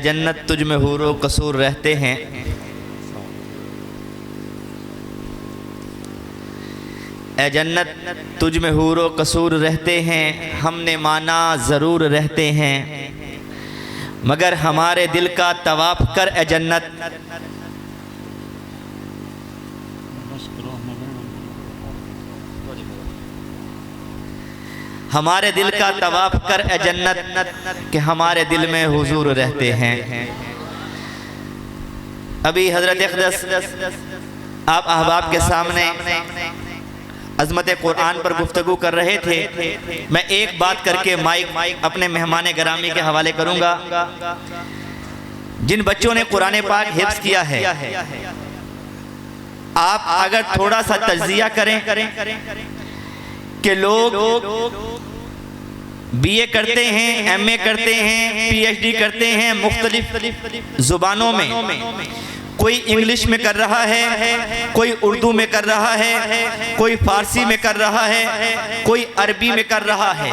جنت تجھ میں حور و قصور رہتے ہیں، اے جنت تجھ میں حور و قصور رہتے ہیں، ہم نے مانا ضرور رہتے ہیں، مگر ہمارے دل کا طواف کر اے جنت، ہمارے دل کا طواف کر اے جنت کہ ہمارے دل میں حضور رہتے ہیں۔ ابھی حضرت اقدس آپ احباب کے سامنے عظمت قرآن پر گفتگو کر رہے تھے، میں ایک بات کر کے مائک اپنے مہمان گرامی کے حوالے کروں گا۔ جن بچوں نے قرآن پاک حفظ کیا ہے، آپ اگر تھوڑا سا تجزیہ کریں کہ لوگ بی اے کرتے ہیں، ایم اے کرتے ہیں، پی ایچ ڈی کرتے ہیں مختلف زبانوں میں، کوئی انگلش میں کر رہا ہے، کوئی اردو میں کر رہا ہے، کوئی فارسی میں کر رہا ہے، کوئی عربی میں کر رہا ہے۔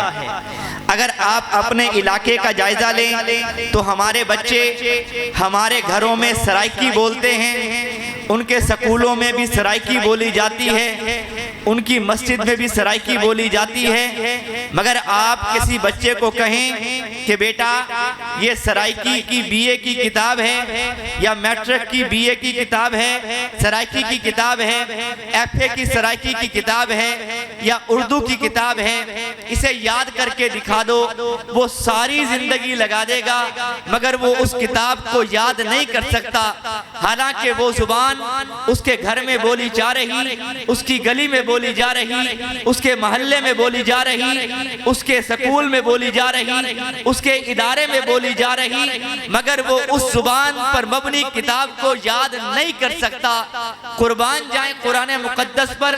اگر آپ اپنے علاقے کا جائزہ لیں تو ہمارے بچے ہمارے گھروں میں سرائکی بولتے ہیں، ان کے سکولوں میں بھی سرائکی بولی جاتی ہے، ان کی مسجد میں بھی سرائکی بولی جاتی ہے، مگر آپ کسی بچے کو کہیں کہ بیٹا یہ سرائکی کی بی اے کی کتاب ہے یا میٹرک کی بی اے کی کتاب ہے، سرائکی کی کتاب ہے، ایف اے کی سرائکی کی کتاب ہے یا اردو کی کتاب ہے، اسے یاد کر کے دکھا دو، وہ ساری زندگی لگا دے گا مگر وہ اس کتاب کو یاد نہیں کر سکتا، حالانکہ وہ زبان اس کے گھر میں بولی جا رہی، اس کی گلی میں بولی جا رہی، اس کے محلے میں بولی جا رہی، اس کے سکول میں بولی جا رہی، اس کے ادارے میں بولی جا رہی، مگر وہ اس زبان پر مبنی کتاب کو یاد نہیں کر سکتا۔ قربان جائیں قرآن مقدس پر،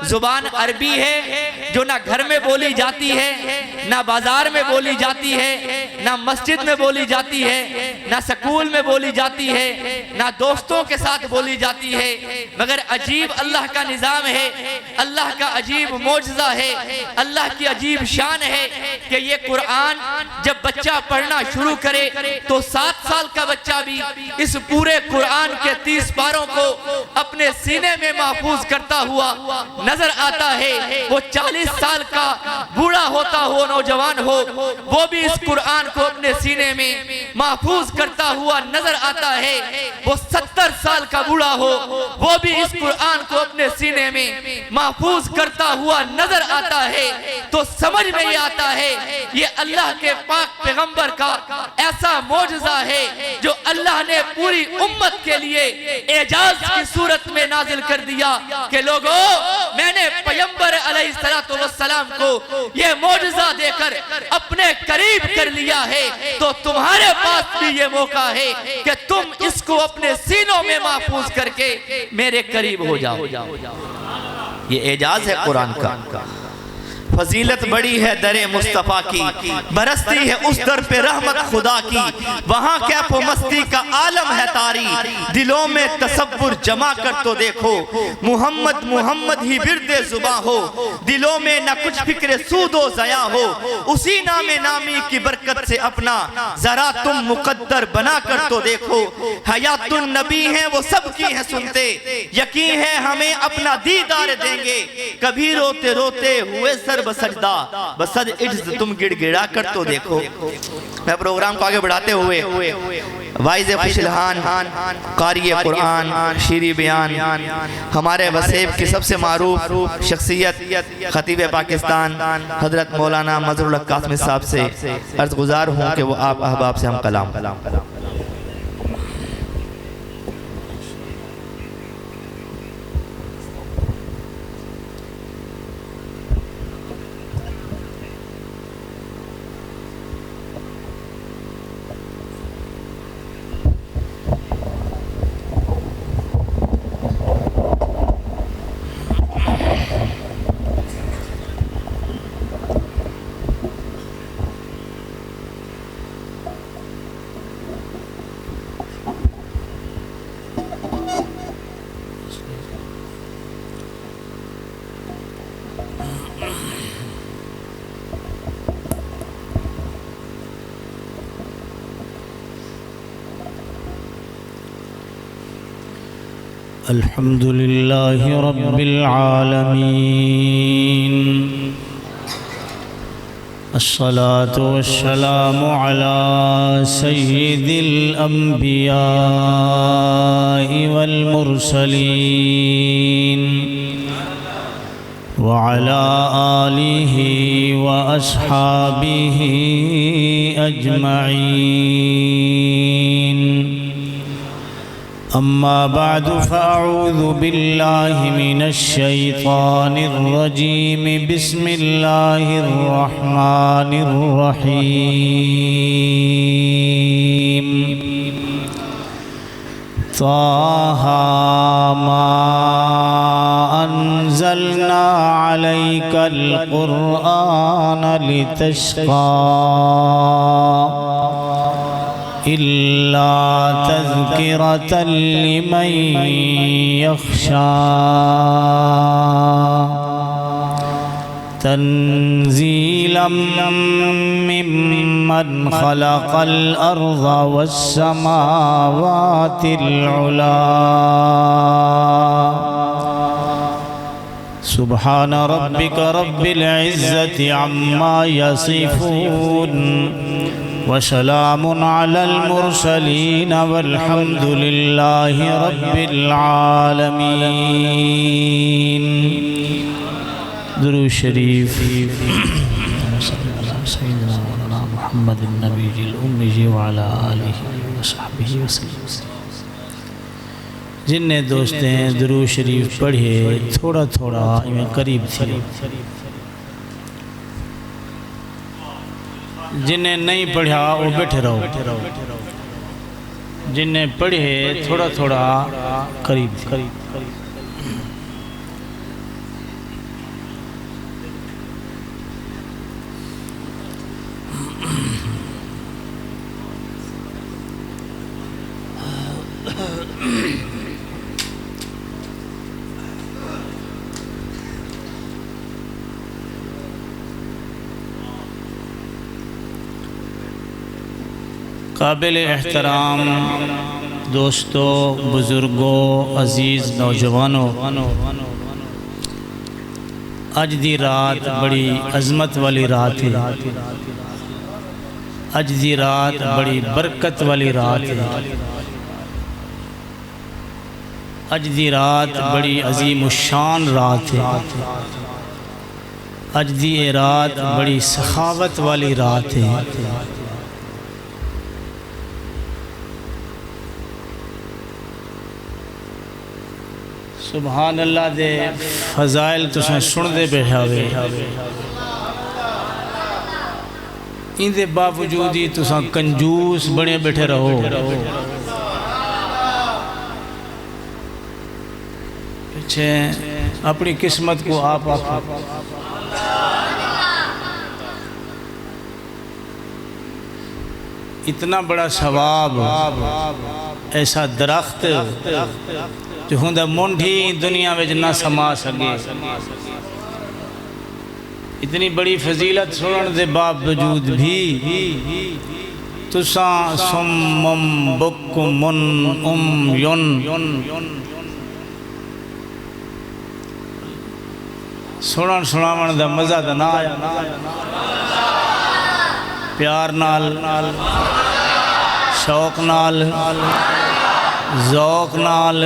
زبان عربی ہے جو نہ گھر میں بولی جاتی ہے، نہ بازار میں بولی جاتی ہے، نہ مسجد میں بولی جاتی ہے، نہ سکول میں بولی جاتی ہے، نہ دوستوں کے ساتھ بولی جاتی ہے، مگر عجیب اللہ کا نظام ہے، اللہ کا عجیب معجزہ ہے، اللہ کی عجیب شان ہے کہ یہ قرآن جب بچہ پڑھنا شروع کرے تو 7 سال کا بچہ بھی اس پورے قرآن کے 30 پاروں کو اپنے سینے میں محفوظ کرتا ہوا نظر آتا ہے۔ وہ 40 سال کا بوڑھا ہوتا ہو، نوجوان ہو، وہ بھی اس قرآن کو اپنے سینے میں محفوظ کرتا ہوا نظر آتا ہے۔ وہ 70 سال کا بوڑھا ہو، وہ بھی اس قرآن کو اپنے سینے میں محفوظ کرتا ہوا نظر آتا ہے۔ تو سمجھ میں یہ آتا ہے یہ اللہ کے پاک پیغمبر کا ایسا معجزہ ہے جو اللہ نے پوری امت کے لیے اعجاز کی صورت میں نازل کر دیا کہ لوگوں میں نے پیغمبر علیہ السلام کو یہ معجزہ دے کر اپنے قریب کر لیا ہے، تو تمہارے پاس بھی یہ موقع ہے کہ تم اس کو اپنے سینوں میں محفوظ کر کے میرے قریب ہو جاؤ۔ یہ اعجاز ہے قرآن کا۔ فضیلت بڑی ہے در مصطفیٰ کی، برستی ہے اس در پہ رحمت خدا کی، وہاں کیف و مستی کا عالم ہے طاری، دلوں میں تصور جمع کر تو دیکھو، محمد محمد ہی برد زباں ہو، دلوں میں نہ کچھ فکر سود و ضیاء ہو، اسی نام نامی کی برکت سے اپنا ذرا تم مقدر بنا کر تو دیکھو، حیات النبی ہیں وہ سب کی ہیں سنتے، یقین ہے ہمیں اپنا دیدار دیں گے، کبھی روتے روتے ہوئے سر بسجدہ بسد عجز تم گڑ گڑا کر تو دیکھو۔ میں پروگرام کو آگے بڑھاتے ہوئے وائز خوش الحان قاری قرآن شیریں بیان ہمارے وسیب کی سب سے معروف شخصیت خطیب پاکستان حضرت مولانا مظہر الحق قاسمی صاحب سے عرض گزار ہوں کہ وہ آپ احباب سے ہم کلام الحمد لله رب العالمين الصلاة والسلام على سيد الأنبياء والمرسلين وعلى آله وأصحابه أجمعين أما بعد فأعوذ بالله من الشيطان الرجيم بسم الله الرحمن الرحيم طه ما أنزلنا عليك القرآن لتشقى إلا تذكرة لمن يخشى تنزيلا ممن خلق الأرض والسماوات العلى سبحان ربك رب العزة عما يصفون وسلام على المرسلين والحمد لله رب العالمين درود شریف سیدنا مولانا محمد النبی الأمی وعلى آلہ وصحبہ وسلم. جن نے دوستیں درود شریف پڑھے تھوڑا تھوڑا میں قریب تھی، جن نے نہیں پڑھا وہ بیٹھے رہو، جن نے پڑھے تھوڑا تھوڑا قریب تھی. قابل احترام دوستوں، بزرگوں، عزیز نوجوانوں، اج دی رات بڑی عظمت والی رات ہے، اج دی رات بڑی برکت والی رات ہے، اج دی رات بڑی عظیم الشان رات ہے، اج دی رات بڑی سخاوت والی رات ہے. سبحان اللہ دے فضائل تساں سن دے بیٹھا ہوئے، ان دے باوجود ہی تساں کنجوس بنے بیٹھے رہو. پچھے اپنی قسمت کو آپ آکھو. اتنا بڑا ثواب، ایسا درخت جو ہوندہ مونڈھی دنیا میں نہ سما سکے، اتنی بڑی فضیلت سنن دے باوجود بھی تساں سمم بکمن امیون سنن سناون دا مزہ دا نہ آیا. پیار نال، شوق نال، ذوق نال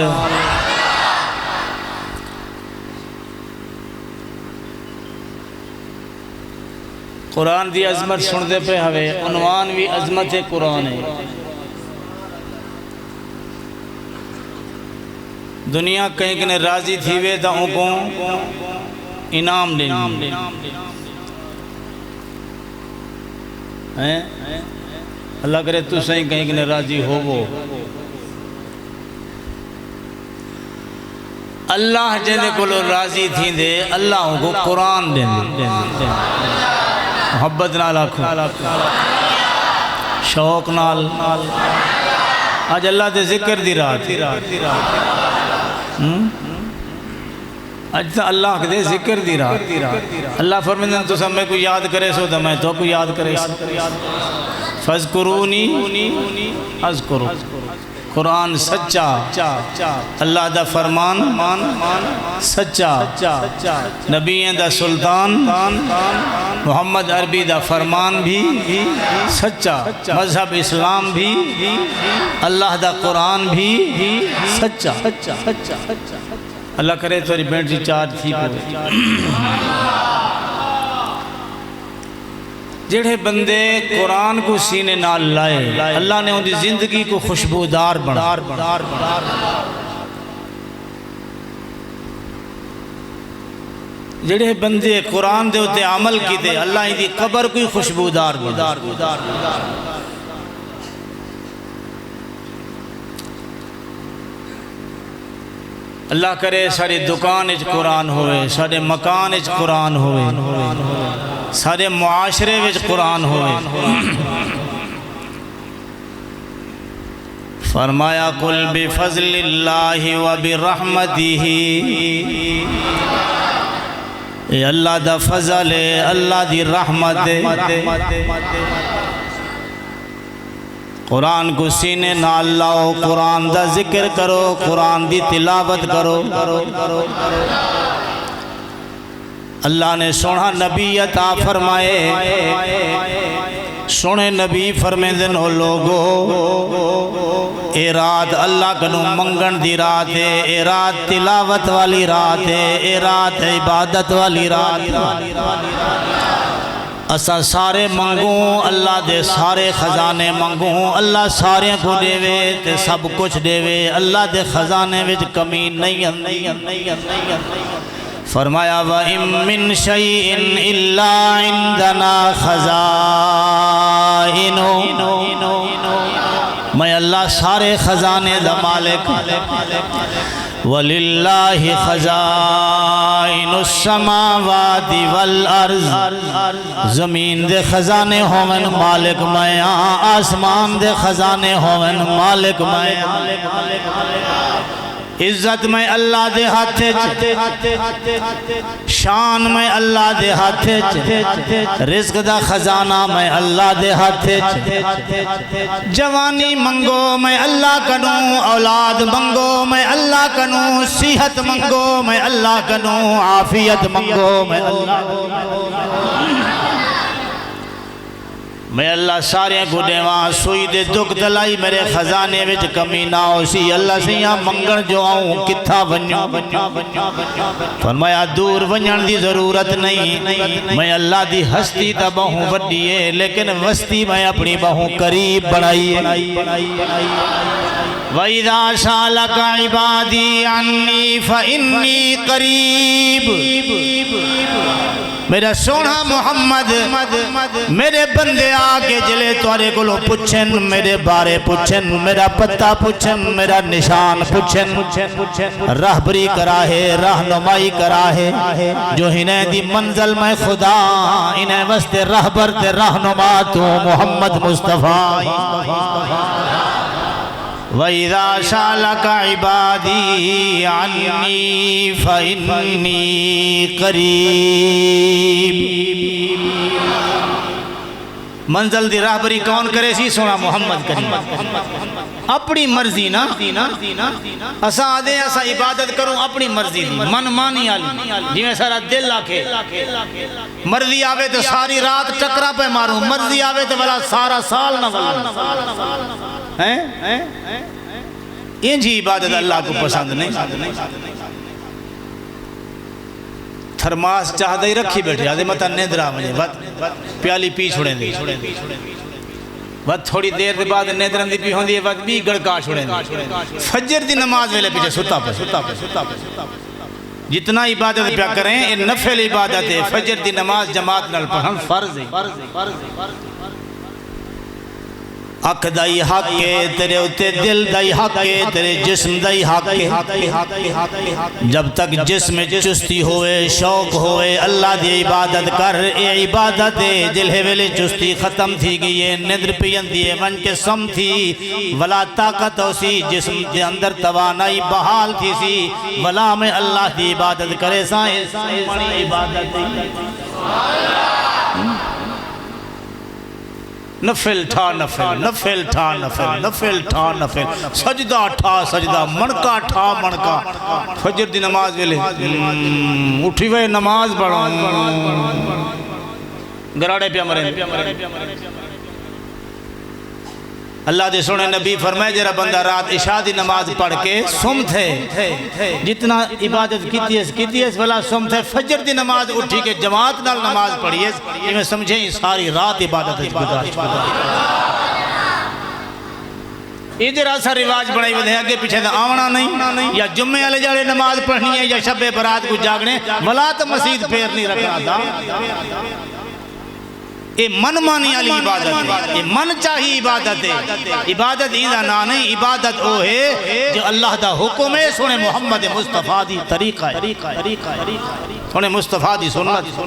قرآن دی عظمت سن دے پہ ہوئے. عنوان بھی عظمت قرآن ہے. دنیا کہیں کنے راضی تھی وے تا ان کو انعام دینی. اللہ کرے تو صحیح کہیں کنے راضی ہو وہ. اللہ جنے کو راضی تھی دے، اللہ کو قرآن دے دے. محبت نال آکھو، شوق نال. آج اللہ دے ذکر دی رات، اج تا اللہ دے ذکر دی رات. اللہ فرمیندے تو سب میں کو یاد کرے سو تو میں تو کو یاد کرے سو. فَاذْكُرُونِي اذْكُرُ. قرآن سچا، اللہ دا فرمان سچا، نبیوں دا سلطان محمد عربی دا فرمان بھی سچا، مذہب اسلام بھی، اللہ دا قرآن بھی سچا۔ اللہ کرے تھوڑی بیٹری چارج تھی پہ جڑے بندے قرآن کو سینے نال لائے اللہ نے ان دی زندگی کو خوشبودار بنا۔ جڑے بندے قرآن دے ہوتے عمل کی دے اللہ ان دی قبر کوئی خوشبودار بنا۔ اللہ کرے سارے دکان اچ قرآن ہوئے، سارے مکان اچ قرآن ہوئے، سارے معاشرے وچ قرآن ہوئے۔ فرمایا قل بفضل اللہ وبرحمتہ، اے اللہ دا فضل ہے، اللہ دی رحمت ہے۔ قرآن کو سینے نال لاؤ، قرآن دا ذکر کرو، قرآن دی تلاوت کرو۔ اللہ نے سونا نبی عطا فرمائے، سونے نبی فرمائے دنو لوگو، اے رات اللہ کنو منگن دی رات ہے، اے رات تلاوت والی رات ہے، اے رات عبادت والی رات ہے۔ اسا سارے منگوں اللہ دے سارے خزانے منگوں، اللہ سارے کو دے وے تے سب کچھ دے وے، اللہ دے خزانے وچ کمی نہیں۔ فرمایا وَإِن مِّن شَيْءٍ إِلَّا عِندَنَا خَزَائِنُهُ، میں اللہ سارے خزانے دا مالک، وَلِلَّهِ خَزَائِنُ السَّمَاوَاتِ وَالْأَرْضِ، زمین دے خزانے ہوون مالک میں، آسمان دے خزانے ہوون مالک میں۔ عزت میں اللہ دے ہاتھ، شان میں اللہ دے ہاتھ، رزق دا خزانہ میں اللہ دے ہاتھ، جوانی منگو میں اللہ کنوں، اولاد منگو میں اللہ کنوں، صحت منگو میں اللہ کنوں، عافیت منگو میں اللہ میں اللہ سارے کو دیواں، سوئی دے دکھ دلائی میرے خزانے وچ کمی نہ ہو سی۔ اللہ سے یہاں منگن جو آؤں کتھا ونیوں، فرمایا دور ونیان دی ضرورت نہیں، میں اللہ دی ہستی تا بہوں وڈی ہے، لیکن وستی میں اپنی بہوں قریب بڑھائی ہے۔ وَإِذَا سَأَلَكَ عِبَادِي عَنِّي فَإِنِّي قَرِيبٌ، میرا سونا محمد میرے بندے آگے جلے توارے گلو پچھن، میرے بارے پچھن، میرا پتہ پچھن، میرا نشان پچھن، رہبری کرا ہے، رہنمائی کرا ہے، جو انہیں دی منزل میں خدا، انہیں وسط رہبر تے رہنما تو محمد مصطفیٰ۔ وَإِذَا سَأَلَكَ عِبَادِي عَنِّي فَإِنِّي قَرِيبٌ۔ منزل دی راہبری کون کرے سی؟ سونا محمد کریم۔ اپنی مرضی نا، اسا آدھے اسا عبادت کروں اپنی مرضی دی، من مانی آلی جی میں سارا دل آکے، مرضی آوے تو ساری رات چکرہ پہ ماروں، مرضی آوے تو بلا سارا سال نہ بلا۔ یہ جی عبادت اللہ کو پسند نہیں۔ تھرماس چاہدہ ہی رکھی بیٹھے، آدھے مطا نیدرہ مجھے پیالی پی چھوڑیں دے، تھوڑی دیر دے بعد نیدرہ دی پی ہوں دی بھی گڑکا چھوڑیں دے، فجر دی نماز ویلے پیچھے ستا پہ۔ جتنا عبادت پیا کریں یہ نفل عبادت ہے، فجر دی نماز جماعت نال پڑھن فرض ہے۔ اکھ دائی حق ہے تیرے اتے، دل دائی حق ہے تیرے، جسم دائی حق ہے۔ جب تک جسم چستی ہوئے، شوق ہوئے، اللہ دی عبادت کر، اے عبادت ہے۔ جلہے ویلے چستی ختم تھی گئی ہے، ندر پین دیئے من کے سم تھی، ولا طاقت ہو سی، جسم دے اندر توانائی بحال تھی سی، ولا میں اللہ دی عبادت کرے سائیں بڑی عبادت ہے۔ نفل ٹھا نفل نفل ٹھا نفل نفل ٹھا نفل سجدہ ٹھا سجدہ منکا ٹھا منکا فجر دی نماز ویلے اٹھی وے نماز پڑھو گراڑے پہ مرے اللہ دے سونے نبی فرمائے جرا بندہ رات عشاء دی نماز پڑھ کے سم تھے جتنا عبادت کیتی ہے بلا سم تھے فجر دی نماز اٹھی کے جماعت نال نماز پڑھی ہے یہ میں سمجھیں ساری رات عبادت گزارش ادھر ایسا رواج بڑھائی ودھے اگے پیچھے دا آونا نہیں یا جمعے والے جاڑے نماز پڑھنی ہے یا شب برات کو جاگنے ولا تو مسجد پھیر نہیں رکھنا تھا یہ من مانی علی عبادت ہے یہ من چاہی عبادت ہے عبادت ایدہ نا نہیں عبادت وہ ہے جو اللہ دا حکم ہے سونے محمد مصطفیٰ دی طریقہ ہے سونے مصطفیٰ دی سنت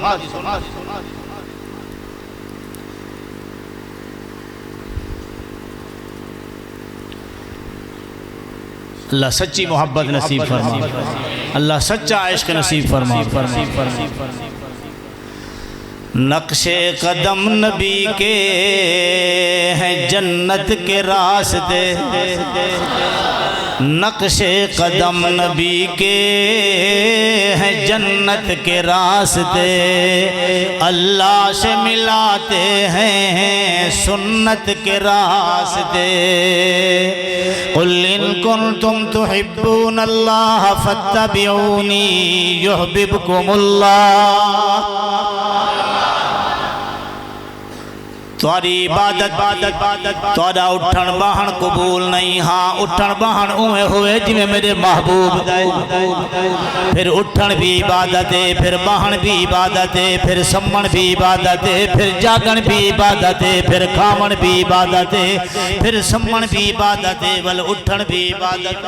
اللہ سچی محبت نصیب فرما اللہ سچا عشق نصیب فرما نقش قدم نبی کے ہیں جنت کے راستے نقش قدم نبی کے ہیں جنت کے راستے اللہ سے ملاتے ہیں سنت کے راستے قل ان کنتم تحبون اللہ فاتبعونی یحببکم اللہ تواری عبادت توارا اٹھن باہن قبول نہیں ہاں اٹھن باہن اوے ہوئے جنہیں میرے محبوب پھر اٹھن بھی عبادت ہے پھر باہن بھی عبادت ہے پھر سمن بھی عبادت ہے پھر جاگن بھی عبادت ہے پھر کھامن بھی عبادت ہے پھر سمن بھی عبادت ہے ول اٹھن بھی عبادت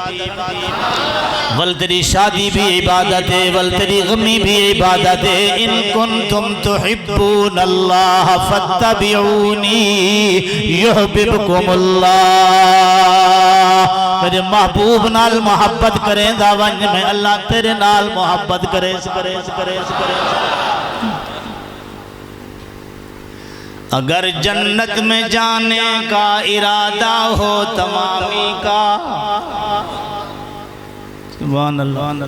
ول تیری شادی بھی عبادت ہے ول تیری غمی بھی عبادت ہے ان کنتم تحبون اللہ فاتبعونی یحببکم اللہ میرے محبوب نال محبت کریں داونج میں اللہ تیرے نال محبت کرے اگر جنت میں جانے کا ارادہ ہو تمامی کا سبحان اللہ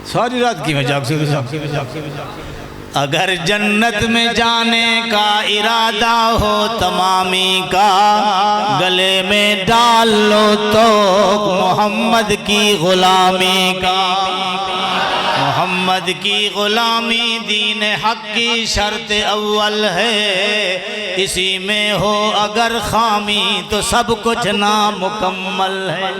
ساری رات کی میں جاگ سے اگر جنت میں جانے کا ارادہ ہو تمامی کا گلے میں ڈال لو تو محمد کی غلامی کا محمد کی غلامی دین حق کی شرط اول ہے اسی میں ہو اگر خامی تو سب کچھ نامکمل ہے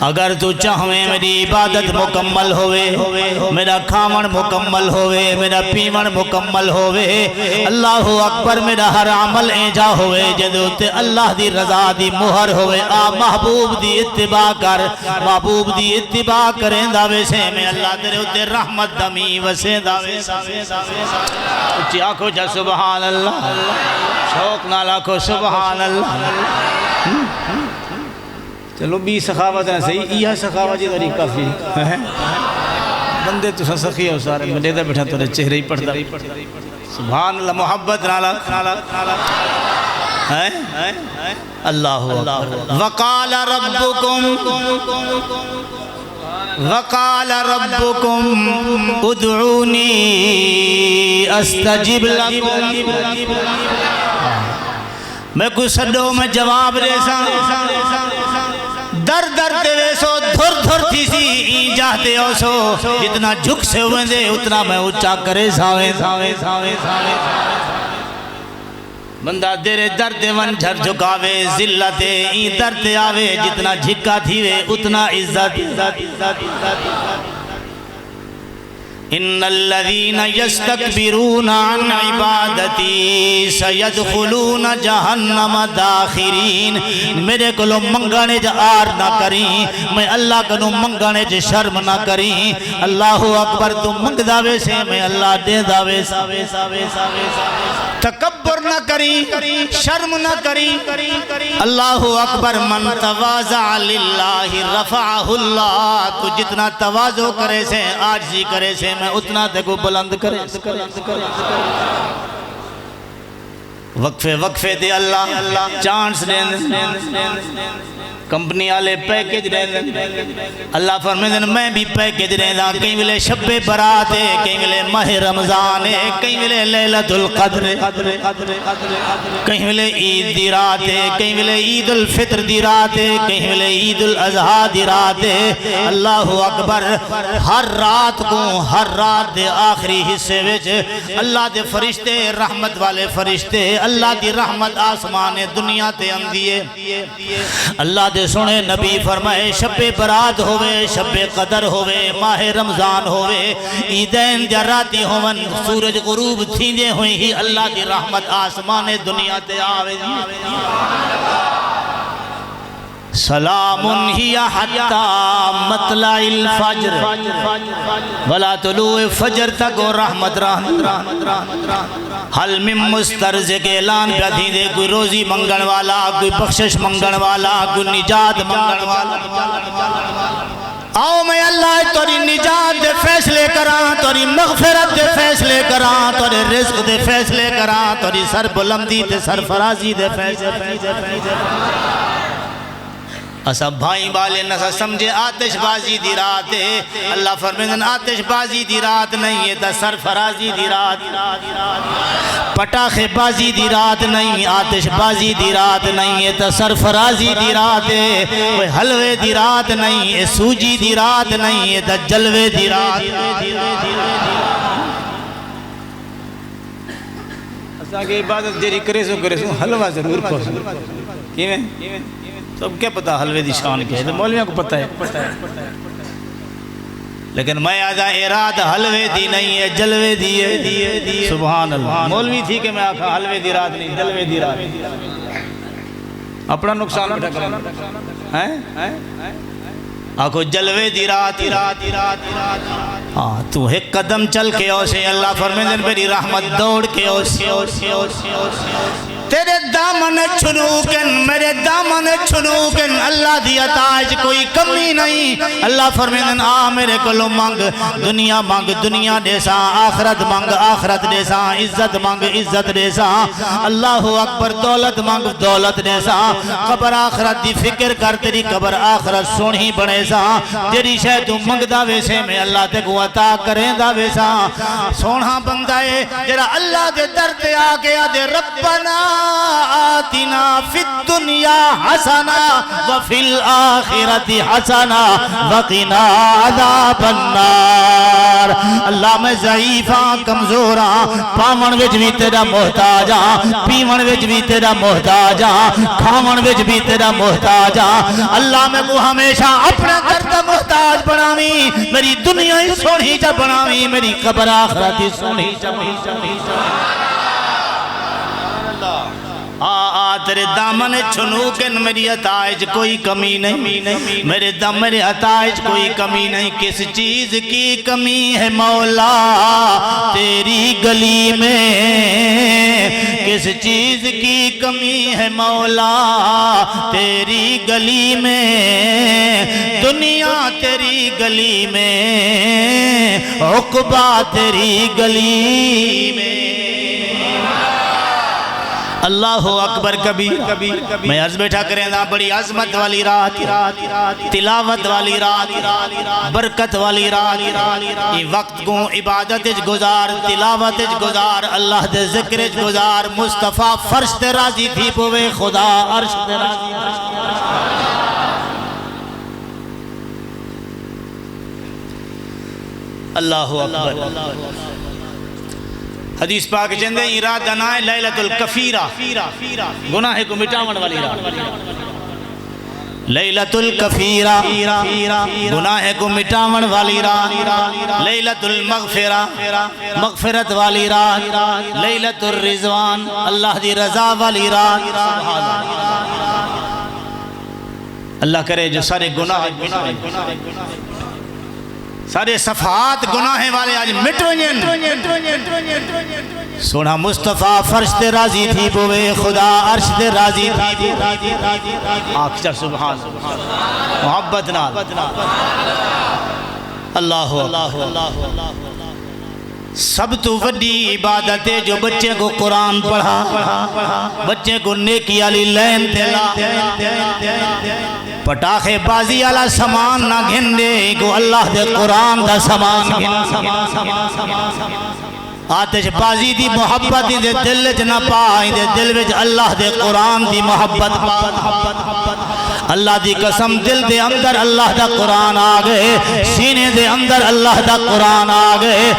اگر تو چاہویں میری عبادت مکمل ہوئے میرا کھامن مکمل ہوئے میرا پیمن مکمل ہوئے اللہ اکبر میرا ہر عمل ایجا ہوئے جدو تے اللہ دی رضا دی مہر ہوئے آ محبوب دی اتباع کر محبوب دی اتباع کریں داوے سے میں اللہ تیرے ہوتے رحمت دمی وسے داوے اچھی آنکھو جا سبحان اللہ شوق نالا کو سبحان اللہ چلو بھی سخاوت ہے صحیح یہ سخاوت جی داری کافی بندے تو سخی ہو سارے ملے دا بیٹھا تو چہرے ہی پڑھتا سبحان اللہ محبت نالا اللہ وقال ربکم ادعونی استجب لکم میں کوئی سڈو میں جواب دے سا در در تے سو دھر دھر تھی سی این جاہتے ہو سو جتنا جھک سے ہوئے دے اتنا میں اچھا کرے ساوے بندہ دیرے درد ون جھر جھکاوے ذلت این درد آوے جتنا جھکا تھیوے اتنا عزت ان الذين يستكبرون عن عبادتي سيدخلون جہنم داخرین میرے کلو منگانے جا آر نہ کریں میں اللہ کنو منگانے جا شرم نہ کریں اللہ اکبر تو منگ داوے سے میں اللہ دے داوے ساوے تکبر نہ کری، شرم نہ کری۔ اللہ اکبر، من تواضع للہ رفعہ اللہ، تو جتنا تواضع کرے سے، عاجزی کرے سے، میں اتنا تے کو بلند کرے۔ وقفے وقفے دے اللہ چانس دیں، کمپنی والے پیکج دیں، اللہ فرمائے میں بھی پیکج دیں، کہیں ملے شب برات ہے، کہیں ملے ماہ رمضان ہے، کہیں ملے لیلۃ القدر، کہیں ملے عید دی رات ہے، کہیں ملے عید الفطر دی رات ہے، کہیں ملے عید الاضحیٰ دی رات ہے۔ اللہ اکبر، ہر رات کو، ہر رات دے آخری حصے وچ اللہ دے فرشتے، رحمت والے فرشتے، اللہ دی رحمت آسمان دنیا تے آندی ہے۔ اللہ دے سنے نبی فرمائے شب برات ہوئے، شب قدر ہوئے، ماہ رمضان ہوئے، عیدین دی راتی ہوون، سورج غروب تھیندے ہوئی ہی اللہ دی رحمت آسمان دنیا تے آوے۔ سلام ہی حتی مطلع الفجر ولا طلوع فجر تک رحمت حل من مسترزق اعلان پہ تھی دے، کوئی روزی منگن والا، کوئی بخشش منگن والا، کوئی نجات منگن والا، آؤ میں اللہ توری نجات دے فیصلے کراں، توری مغفرت دے فیصلے کراں، توری رزق دے فیصلے کراں، توری سر بلندی دے سرفرازی دے فیصلے۔ اسا بھائی والے نسا سمجھے آتش بازی دی رات ہے، اللہ فرمیدن آتش بازی دی رات نہیں ہے، تا سرفرازی دی رات، پٹاخے بازی دی رات نہیں، آتش بازی دی رات نہیں ہے، تا سرفرازی دی رات ہے، کوئی حلوے دی رات نہیں ہے، سوجی دی رات نہیں ہے، تا جلوے دی رات۔ اسا کی عبادت جیری کرے سو حلوہ ضرور پہنچ کیویں سب کیا پتا حلوے دی شان کیا ہے، تو مولویوں کو پتا ہے، لیکن میں آجا اراد حلوے دی نہیں ہے، جلوے دی ہے۔ سبحان اللہ، مولوی تھی کہ میں آکھا حلوے دی رات نہیں، جلوے دی رات، اپنا نقصان بٹھا کریں آکھو جلوے دی رات۔ تو ایک قدم چل کے اوسے، اللہ فرمیدن میری رحمت دوڑ کے اوسے، تیرے دامن چھنوکن، میرے دامن چھنوکن، اللہ دی عطاج کوئی کمی نہیں۔ اللہ فرمیدن آ میرے کلو مانگ، دنیا مانگ، دنیا دیسا، آخرت مانگ، آخرت دیسا، عزت مانگ، عزت دیسا، اللہ اکبر، دولت مانگ، دولت دیسا، قبر آخرت دی فکر کر، تیری قبر آخرت سونی بنے سا، جیری شاید تو منگ دا ویسے میں اللہ تے کو عطا کریں دا ویسا، سونا بندہ ہے جرا اللہ دے در تے آگے آدھے ربنا آتنا فی الدنیا حسنا وفی الآخرت حسنا وقنا عذاب النار۔ اللہ میں ضعیفاں، کمزوراں، پاون وچ بھی تیرا محتاجاں، پیون وچ بھی تیرا محتاجاں، کھاون وچ بھی تیرا محتاجاں، اللہ میں کو ہمیشہ اپنا درد محتاج بناویں، میری دنیا ہی سونی چا بناویں، میری قبر آخرت ہی سونی چا بناویں۔ تیرے دامن چھنوکن، میری عطائج کوئی کمی نہیں، میرے دم میرے عطائج کوئی کمی نہیں۔ کس چیز کی کمی ہے مولا تیری گلی میں، کس چیز کی کمی ہے مولا تیری گلی میں، دنیا تیری گلی میں، عقبہ تیری گلی میں۔ اللہ اکبر کبھی میں عرض بیٹھا کریں دا، بڑی عظمت والی رات، تلاوت والی رات، برکت والی رات، یہ وقت کو عبادت گزار، تلاوت گزار، اللہ دے ذکر گزار، مصطفیٰ فرش تے راضی تھی پوے خدا عرش تے راضی۔ اللہ اکبر۔ حدیث پاک چندے ارادہ نائے لیلۃ الکفیرہ، گناہ کو مٹاون والی رات، لیلۃ الکفیرہ، گناہ کو مٹاون والی رات، لیلۃ المغفرہ، مغفرت والی رات، لیلۃ الرضوان، اللہ دی رضا والی رات۔ اللہ کرے جو سارے گناہ سارے صفحات گناہیں والے آج مٹ ونجن سونا مصطفیٰ فرش تے راضی تھی بوے خدا عرش تے راضی تھی آنکھ چا سبحان محبت نال اللہ سب تو وڈی عبادت ہے جو بچے کو قرآن پڑھا بچے کو نیکی علی لین تلا پٹاخے بازی علی سامان نہ گھندے کو اللہ دے قرآن دا سامان آتش بازی دی محبت دے دل وچ نہ پائیں دے دل وچ اللہ دے قرآن دی محبت اللہ دی قسم دل دے اندر اللہ دا قرآن آگئے سینے دے اندر اللہ دا قرآن آگئے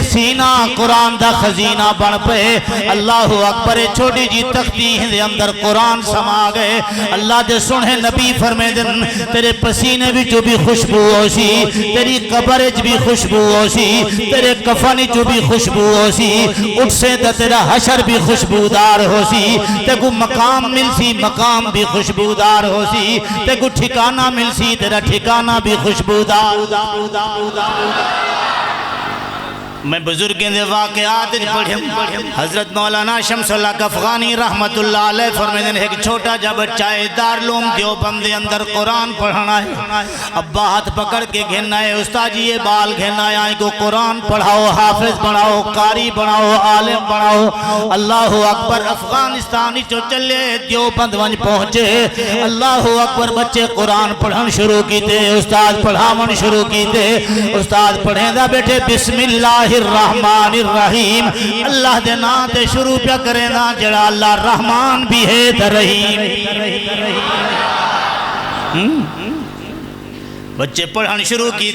سینہ قرآن دا خزینہ بن پے اللہ اکبر چھوٹی جی تختی دے اندر قرآن سما گئے اللہ دے سنہیں نبی فرمے دن تیرے پسینے بھی جو بھی خوشبو ہو سی تیری قبر بھی خوشبو ہو سی تیرے کفن جو بھی خوشبو ہو سی اٹھ سے تیرا حشر بھی خوشبودار ہو سی تے کو مقام مل سی مقام بھی خوشبودار ہو سی تے کو ٹھکانہ مل سی تیرا ٹھکانہ بھی خوشبودار میں بزرگیں دے واقعات پڑھیں حضرت مولانا شمس اللہ افغانی رحمت اللہ علیہ فرمیدن ایک چھوٹا جا بچہ دارالعلوم دیوبند دے اندر قرآن پڑھنا ہے ابا ہاتھ پکڑ کے گھننا ہے استاد جی یہ بال گھننا ہے آئیں کو قرآن پڑھاؤ حافظ بناؤ قاری بناؤ عالم بناؤ اللہ اکبر افغانستانی جو چلے دیوبند ونج پہنچے اللہ اکبر بچے قرآن پڑھن شروع کی تے استاد پڑھامن شروع کی تے استاد پڑھیں دا بیٹے بسم اللہ الرحمن الرحیم اللہ دے نام تے شروع پیا کریں نا جڑا اللہ رحمان بھی ہے تے رحیم بچے پڑھن شروع کی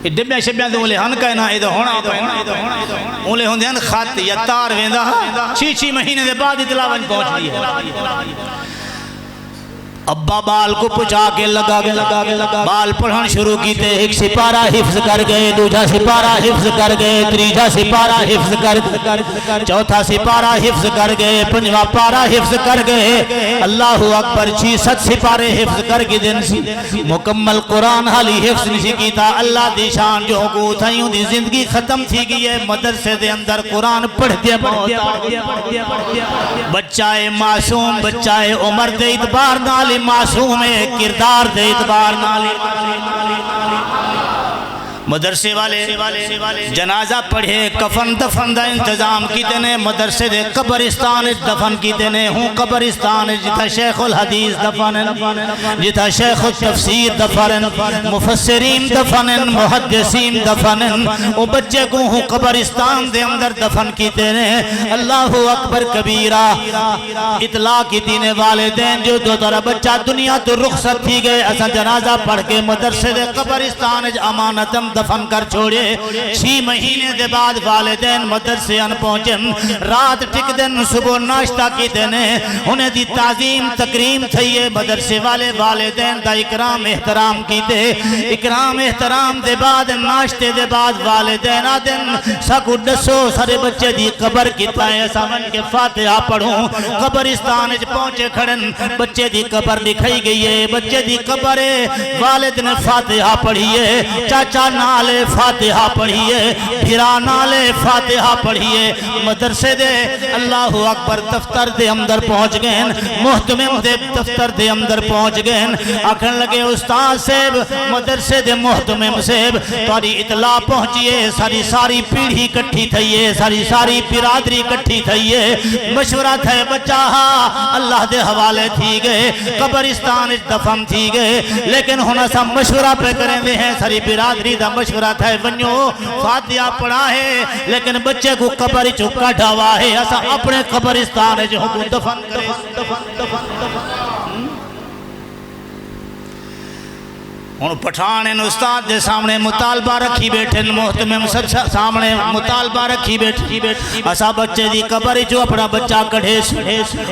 ڈبیاں شبیاں دے اولے ہن کہنا ادھر ہونا اولے ہوندے ہن خط یا تار ویندا 6 مہینے دے بعد اطلاع پہنچ دی ہے ابا بال کو پچھا کے لگا بال پڑھن شروع کیتے ایک سپارہ حفظ کر گئے دوجہ سپارہ حفظ کر گئے تریجہ سپارہ حفظ کر چوتھا سپارہ حفظ کر گئے پنجواں پارہ حفظ کر گئے اللہ اکبر 6-7 سپارے حفظ کر کے دن سی مکمل قرآن حالی حفظ نہیں کیتا اللہ دی شان جو کو تھائیوں دی زندگی ختم تھی گئی ہے مدرسے دے اندر قرآن پڑھ دیا بچہ معصوم بچہ عمر دے اعتبار نال معصوم کردار دے اعتبار نال مدرسے والے جنازہ پڑھے کفن دفن دا انتظام کیتے نے مدرسے دے قبرستان دفن کیتے نے ہوں قبرستان جتا شیخ الحدیث دفن جتا شیخ التفسیر دفن مفسرین دفن محدثین دفن او بچے کو ہوں قبرستان دے اندر دفن کیتے نے اللہ اکبر کبیرہ اطلاع کیتی نے والدین جو دو طرح بچہ دنیا تو رخصت تھی گئے ایسا جنازہ پڑھ کے مدرسے دے قبرستان امانتم دفن کر چھوڑے 6 مہینے دے بعد والدین مدرسے ان پہنچن رات ٹک دن صبح ناشتہ کی دینے انہیں دی تعظیم تکریم تھئیے مدرسے والے والدین دا اکرام احترام کی دے اکرام احترام دے بعد ناشتے دے بعد والدین آدن سکو ڈسو سارے بچے دی قبر کی تائیں سامن کے فاتحہ پڑھوں قبرستان پہنچے کھڑن بچے دی قبر دکھائی گئی ہے بچے دی قبر والد نے فاتحہ پڑھیے چاچا نالے فاتحہ پڑھیے بھرا نالے فاتحہ پڑھیے مدرسے دے اللہ اکبر دفتر دے اندر پہنچ گئے محتمم دے دفتر دے اندر پہنچ گئے آکھن لگے استاد صاحب مدرسے دے محتمم صاحب تاری اطلاع پہنچیے ساری پیڑھی کٹھی تھئیے ساری برادری کٹھی تھئیے مشورہ تھے بچہ اللہ دے حوالے تھی گئے قبرستان دفن تھی گئے لیکن ہونا سا مشورہ پہ کریں دے ہیں ساری برادری دا مشورہ تھا ونیو فاتحہ پڑھا ہے لیکن بچے کو قبر چکا ڈھاوا ہے ایسا اپنے قبرستان جو کو دفن کرے ان پٹھان ان استاد دے سامنے مطالبہ رکھی بیٹھے محتمم سب سامنے مطالبہ رکھی بیٹھے اسا بچے دی قبر جو اپنا بچہ کڑھے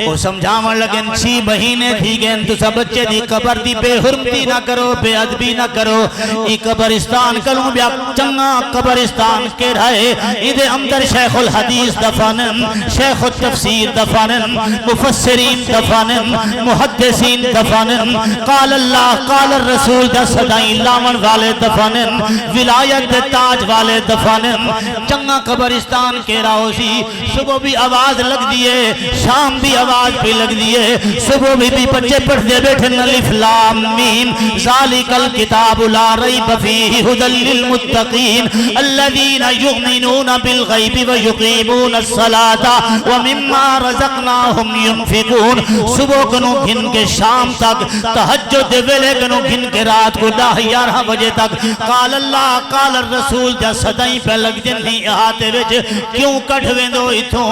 وہ سمجھاون لگن 6 مہینے تھی گئن تو سب بچے دی قبر دی بے حرمتی نہ کرو بے ادبی نہ کرو ای قبرستان کلوں بیا چنگا قبرستان کے رہے ایدے اندر شیخ الحدیث دفنن شیخ التفسیر دفنن مفسرین دفنن محدثین دفنن قال اللہ قال الرسول دس سدائی لاون والے دفنن ولایت تاج والے دفنن چنگا قبرستان کے راہو سی صبح بھی آواز لگ دیئے شام بھی آواز بھی لگ دیئے صبح بھی بچے پڑھ دے بیٹھن الف لام میم ذالک الکتاب لا ریب فیہ ھدی للمتقین الذین یؤمنون بالغیب ویقیمون الصلاة ومما رزقناہم ينفقون صبح کنو گھن کے شام تک تہجد ویلے کنو گھن کے رات کو 10-11 بجے تک قال اللہ قال الرسول جا صدائی پہ لگ دن نہیں احاتے وچ کیوں کٹ ویندو اتھوں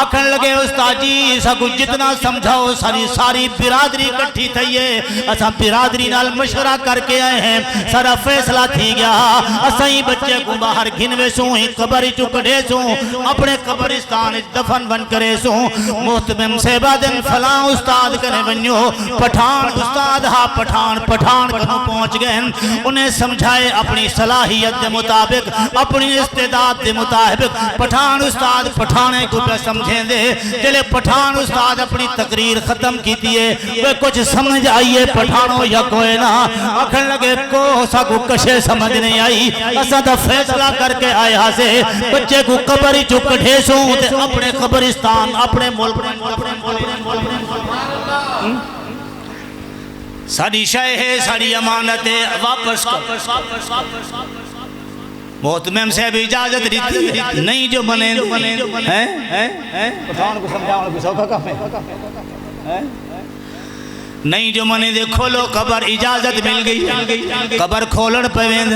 آکھن لگے استاد جی سکو جتنا سمجھاؤ ساری برادری کٹھی تھئیے اسا برادری نال مشورہ کر کے آئے ہیں سارا فیصلہ تھی گیا اسائیں بچے کو باہر گھنوے سوں ہی قبر چکڑے سوں اپنے قبرستان دفن بن کرے سوں محتمم سے بعدن فلاں استاد کنے بنیو پٹھان استاد ہاں پٹھان کنو پہنچ گئے انہیں سمجھائے اپنی صلاحیت دے مطابق اپنی استعداد دے مطابق پٹھان استاد پٹھانے کو پہ سمجھیں دے جلے پٹھان استاد اپنی تقریر ختم کی دیئے وہ کچھ سمجھ آئیے پٹھانوں یا کوئی نہ اکھن لگے کو سا کو کشے سمجھ نہیں آئی اسا دا فیصلہ کر کے آیا سے بچے کو قبری چک ڈھیسوں اپنے قبرستان اپنے ملک ساری شے ہے ساری امانت ہے واپس محتمم سے بھی اجازت دیتی نہیں جو بنے پٹھان کو سمجھاؤں کو سوکھا کام ہے نہیں جو منی دے کھولو قبر اجازت مل گئی قبر کھولن پویند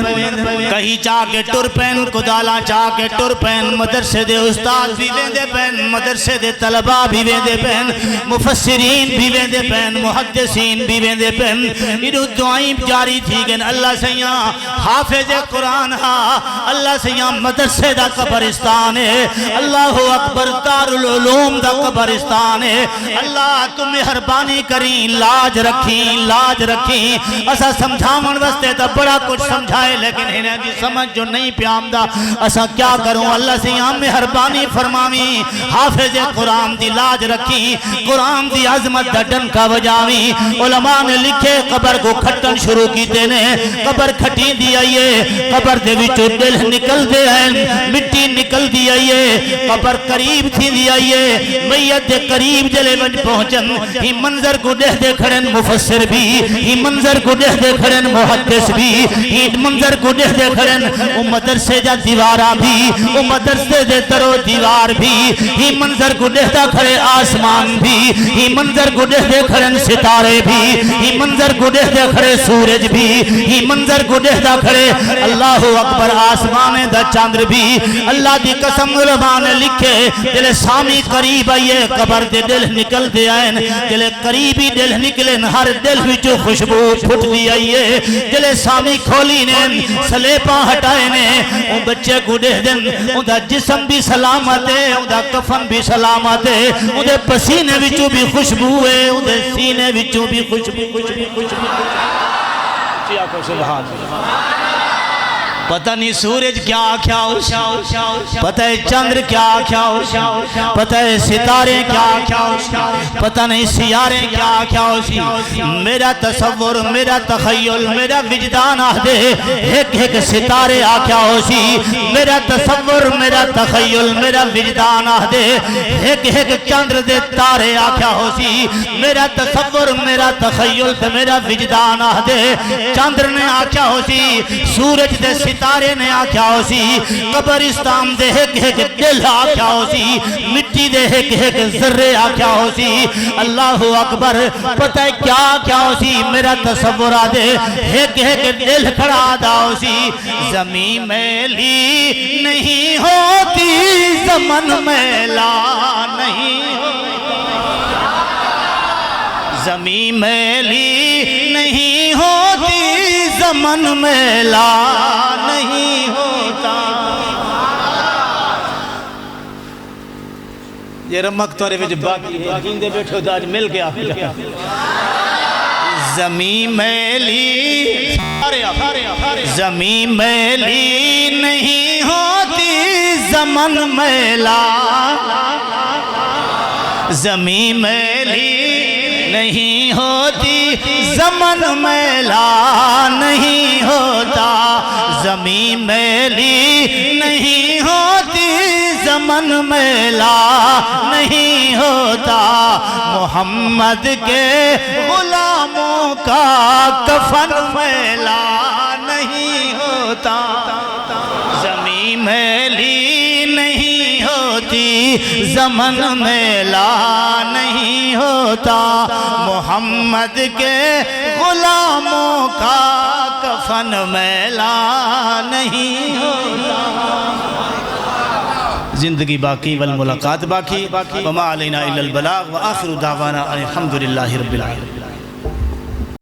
کہیں چاہ کے ٹر پین کدالا چاہ کے ٹر پین مدرسے دے استاد بھی ویندے پین مدرسے دے طلبہ بھی ویندے پین مفسرین بھی ویندے پین محدثین بھی ویندے پین انہوں دعائیں جاری تھی گئن اللہ سیاں حافظ قرآن ہاں اللہ سیاں مدرسے دا قبرستان ہے اللہ اکبر دارالعلوم دا قبرستان ہے اللہ تم مہربانی کریں لاج رکھیں اسا سمجھاون واسطے تا بڑا کچھ سمجھائے لیکن انہیں دی سمجھ جو نہیں پیامدہ اسا کیا کروں اللہ سے یہاں مہربانی فرماویں حافظ قرآن دی لاج رکھیں قرآن دی عظمت دا ڈنکا بجاویں علماء نے لکھے قبر کو کھٹن شروع کی دینے قبر کھٹی دی آئیے قبر دے وچو دل نکل دے ہیں مٹی نکل دی آئیے قبر قریب تھی دی آئیے میت دے قریب جلے بن پہنچن ہی منظر کو دہ دے کھڑن مفسر بھی ہی منظر کو دہ دے کھڑن محدث بھی ہی منظر کو دہ دے کھڑن او مدرسے جا دیوارہ بھی او مدرسے دے ترو دیوار بھی ہی منظر کو دہ دے کھڑے آسمان بھی ہی منظر کو دہ دے کھڑن ستارے بھی ہی منظر کو دہ دے کھڑے سورج بھی ہی منظر کو دہ دے کھڑے اللہ اکبر آسمان دا چاندر بھی اللہ دی قسم علماء نے لکھے دل سامی قریب آئیے قبر دے دل نکل دے آئین دل قریبی دل نکلن ہر دل وچو خوشبو پھٹ دی آئیے دل سامی کھولی نے سلیپاں ہٹائے نے ان بچے کو دہ دن ان دا جسم بھی سلامت ہے ان دا کفن بھی سلامت ہے ان دے پسینے وچو بھی خوشبو ہے ان دے سینے وچو بھی خوشبو پتہ نہیں سورج کیا آکھیا پتہ ہے چندر کیا آکھیا پتہ ہے ستارے کیا آکھیا پتہ نہیں سیارے کیا آکھیا میرا تصور میرا تخیل میرا وجدان آدھے ایک ستارے آکھیا ہو سی میرا تصور میرا تخیل میرا وجدان آدھے ایک چندر دے تارے آکھیا ہو سی میرا تصور میرا تخیل میرا وجدان آدھے چندر نے آکھیا ہو سی سورج دے ستارے نے آکھیا ہو سی قبرستان دے ایک دل آکھیا ہو سی مٹی دے ایک ذرے آکھیا ہو سی اللہ اکبر پتہ ہے کیا آکھیا ہو سی میرا تصور آدھے ایک دل کھڑا دا ہو سی زمین میلی نہیں ہوتی زمن میلا نہیں زمین میلی نہیں ہوتی زمن میلا نہیں ہوتا یہ رمک توڑے وچ باقی جیندے بیٹھو داج مل گیا زمین میلی زمین میلی نہیں ہوتی زمن میلا زمین میلی نہیں ہوتی زمن میلا نہیں ہوتا زمین میلی نہیں ہوتی زمن میلا نہیں ہوتا محمد کے غلاموں کا کفن میلا نہیں ہوتا زمین میلی نہیں ہوتی زمن میلا نہیں ہوتا محمد کے غلاموں کا کفن میلا نہیں ہوتا زندگی باقی والملاقات باقی وما علینا الا البلاغ وآخر دعوانا الحمدللہ رب العالمین